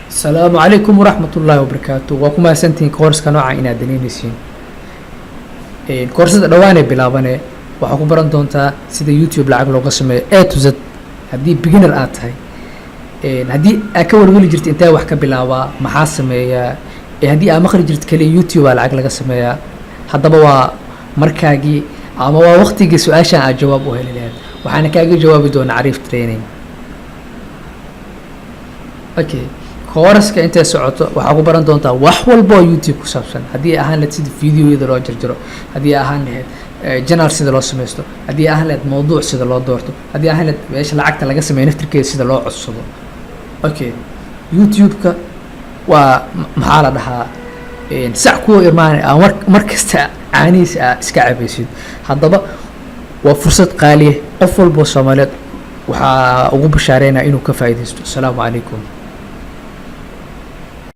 السلام عليكم ورحمة الله وبركاته وكما سنتين كورس كنوعا إنا دنينيسين كورس دواني بلاباني waxaa ku baran doontaa sida YouTube lacag looga sameeyo A to Z haddii beginner aad tahay haddii aad ka warweli jirtay intee wax ka bilaabaa maxaa sameeyaa haddii aad maqli jirtay kaliya YouTube lacag laga sameeyaa haddaba waa markaagii ama waa waqtigii su-aashan aad jawaab u heli lahayd waxaana kaaga jawaabi doonaa Cariif Training. Okay, kooraska intee socoto waxaa ku baran doontaa wax walba oo YouTube ku saabsan haddii ahaan lahayd sida fiidiyoyada loo jarjaro haddii ahaan lahayd janaal sida loo sameysto haddii ahaan lahayd mawduuc sida loo doorto haddii ahaan lahayd meesha lacagta laga sameeyo naftirkeeda sida loo codsado. Okay, YouTube-ka waa maxaa la dhahaa sac kuwa irmaan mar kasta caanihiisa iska cabaysid haddaba waa fursad qaali ah qof walba oo Soomaaliyeed waxaa ugu bashaareynaa inuu ka faa'iideysto. Assalaamu calaykum.